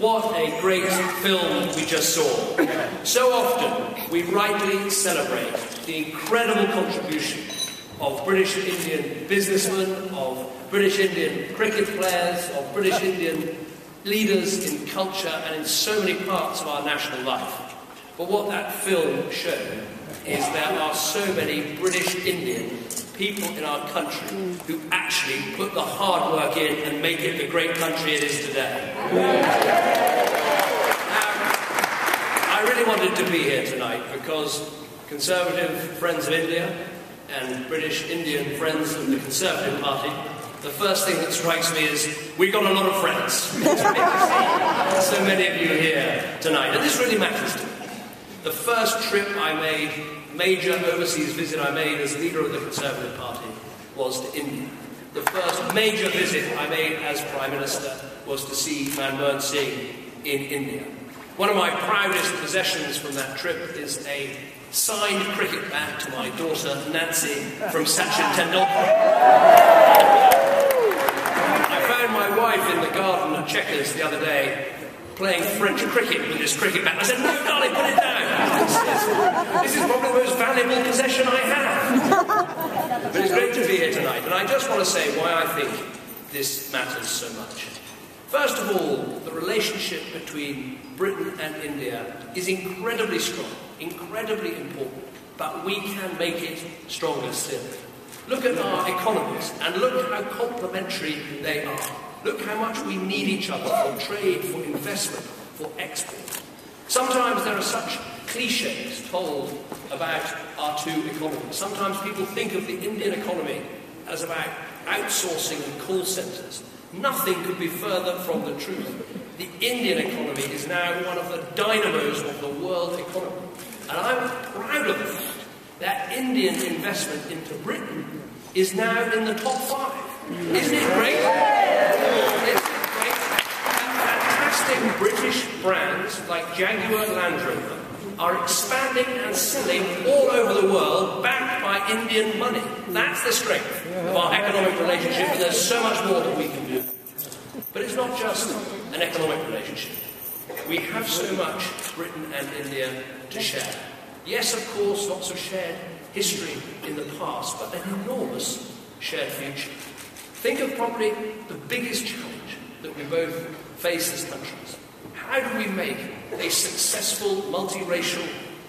what a great film we just saw. So often we rightly celebrate the incredible contribution of British Indian businessmen, of British Indian cricket players, of British Indian leaders in culture and in so many parts of our national life. But what that film showed is there are so many British Indian people in our country who actually put the hard work in and make it the great country it is today. I really wanted to be here tonight because Conservative Friends of India and British Indian Friends of the Conservative Party, the first thing that strikes me is we've got a lot of friends. It's great to see so many of you here tonight, and this really matters to me. The first trip I made, major overseas visit I made as leader of the Conservative Party, was to India. The first major visit I made as Prime Minister was to see Manmohan Singh in India. One of my proudest possessions from that trip is a signed cricket bat to my daughter Nancy from Sachin Tendulkar. I found my wife in the garden at Chequers the other day playing French cricket with this cricket bat. I said, no, darling, put it down. This is probably the most valuable possession I have. But it's great to be here tonight, and I just want to say why I think this matters so much. First of all, the relationship between Britain and India is incredibly strong, incredibly important, but we can make it stronger still. Look at our economies, and look how complementary they are. Look how much we need each other for trade, for investment, for export. Sometimes there are such cliches told about our two economies. Sometimes people think of the Indian economy as about outsourcing and call centres. Nothing could be further from the truth. The Indian economy is now one of the dynamos of the world economy. And I'm proud of the fact that Indian investment into Britain is now in the top 5. Isn't it great? Isn't it great? Fantastic British brands like Jaguar Land Rover are expanding and selling all over the world, backed by Indian money. That's the strength of our economic relationship, and there's so much more that we can do. But it's not just an economic relationship. We have so much, Britain and India, to share. Yes, of course, lots of shared history in the past, but an enormous shared future. Think of probably the biggest challenge that we both face as countries. How do we make a successful multiracial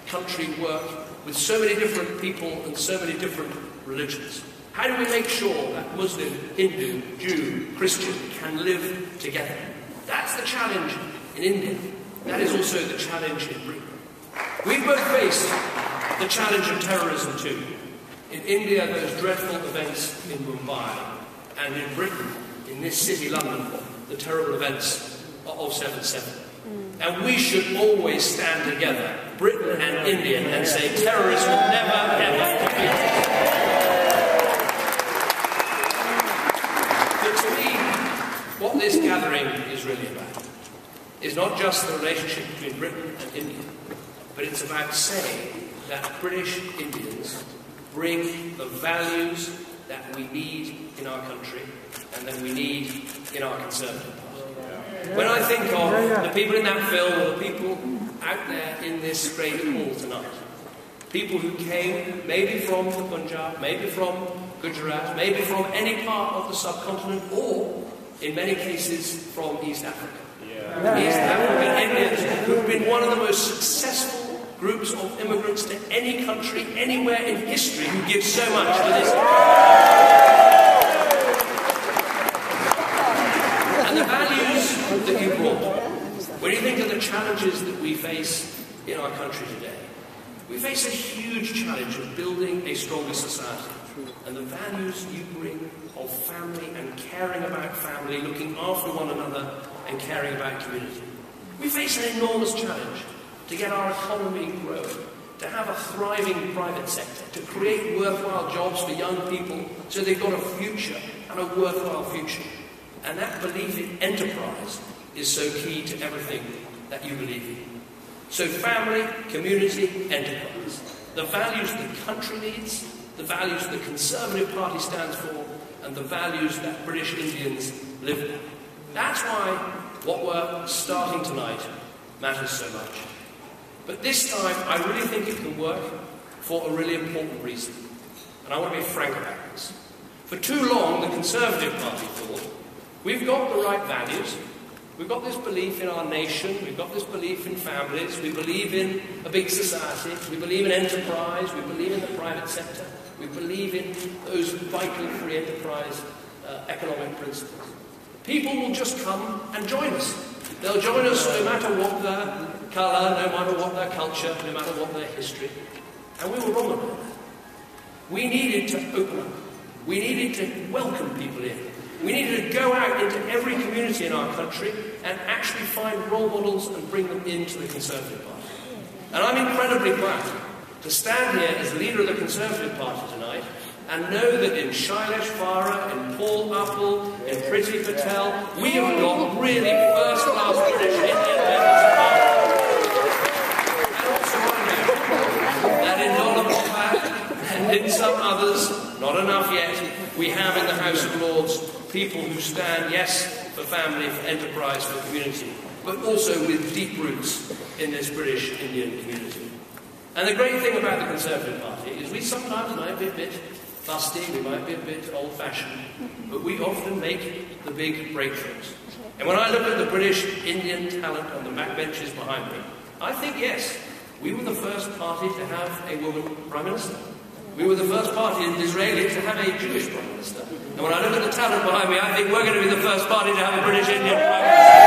country work with so many different people and so many different religions? How do we make sure that Muslim, Hindu, Jew, Christian can live together? That's the challenge in India. That is also the challenge in Britain. We both face the challenge of terrorism too. In India, those dreadful events in Mumbai, and in Britain, in this city, London, the terrible events of 7/7. And we should always stand together, Britain and India, and say terrorists will never, ever defeat. But to me, what this gathering is really about is not just the relationship between Britain and India, but it's about saying that British Indians bring the values that we need in our country and that we need in our Conservative Party. When I think of the people in that film, or the people out there in this great hall tonight, people who came maybe from the Punjab, maybe from Gujarat, maybe from any part of the subcontinent, or in many cases from East Africa. East African Indians who've been one of the most successful groups of immigrants to any country, anywhere in history, who give so much to this. And the values that you brought, when you think of the challenges that we face in our country today, we face a huge challenge of building a stronger society. And the values you bring of family and caring about family, looking after one another and caring about community. We face an enormous challenge to get our economy growing, to have a thriving private sector, to create worthwhile jobs for young people so they've got a future and a worthwhile future. And that belief in enterprise is so key to everything that you believe in. So family, community, enterprise. The values the country needs, the values the Conservative Party stands for, and the values that British Indians live by. That's why what we're starting tonight matters so much. But this time, I really think it can work for a really important reason. And I want to be frank about this. For too long, the Conservative Party thought, we've got the right values, we've got this belief in our nation, we've got this belief in families, we believe in a big society, we believe in enterprise, we believe in the private sector, we believe in those vital free enterprise economic principles. People will just come and join us. They'll join us no matter what their colour, no matter what their culture, no matter what their history. And we were wrong about that. We needed to open up. We needed to welcome people in. We needed to go out into every community in our country and actually find role models and bring them into the Conservative Party. And I'm incredibly proud to stand here as leader of the Conservative Party tonight and know that in Shailesh Farah, in Paul Uppal, in Priti Patel, we have got really first-class British Indian members of Parliament. And also I know that in Nollan and in some others, not enough yet, we have in the House of Lords people who stand, yes, for family, for enterprise, for community, but also with deep roots in this British Indian community. And the great thing about the Conservative Party is we sometimes might be a bit fusty, we might be a bit old-fashioned, but we often make the big breakthroughs. And when I look at the British Indian talent on the backbenches behind me, I think, yes, we were the first party to have a woman Prime Minister. We were the first party in Israeli to have a Jewish Prime Minister. And when I look at the talent behind me, I think we're going to be the first party to have a British Indian Prime Minister.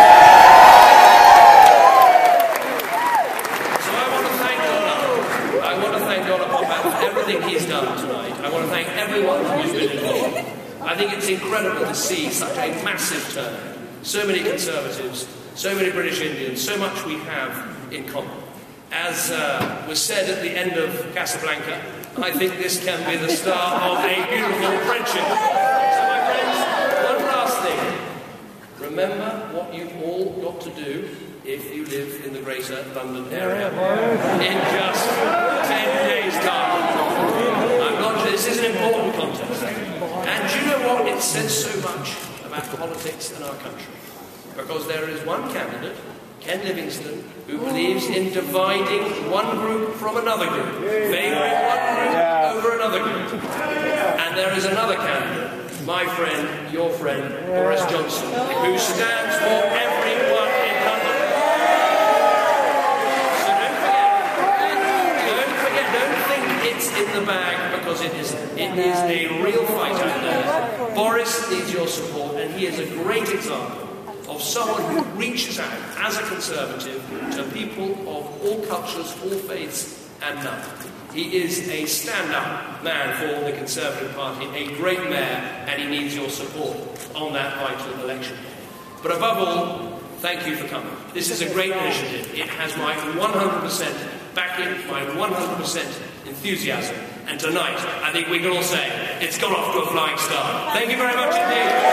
So I want to thank Donald. I want to thank Donald for everything he's done tonight. I want to thank everyone who's been involved. I think it's incredible to see such a massive turnout. So many Conservatives, so many British Indians, so much we have in common. As was said at the end of Casablanca, I think this can be the start of a beautiful friendship. So my friends, one last thing. Remember what you've all got to do if you live in the Greater London area in just 10 days' time. This is an important contest. And do you know what? It says so much about politics in our country. Because there is one candidate, Ken Livingstone, who believes in dividing one group from another group, favouring one group over another group. And there is another candidate, my friend, your friend, Boris Johnson, who stands for everyone in London. So don't forget, don't think it's in the bag because it isn't. It is a real fight out there. Boris needs your support, and he is a great example of someone who reaches out as a Conservative to people of all cultures, all faiths and none. He is a stand-up man for the Conservative Party, a great mayor, and he needs your support on that vital election. But above all, thank you for coming. This is a great initiative. It has my 100% backing, my 100% enthusiasm. And tonight, I think we can all say, it's gone off to a flying start. Thank you very much indeed.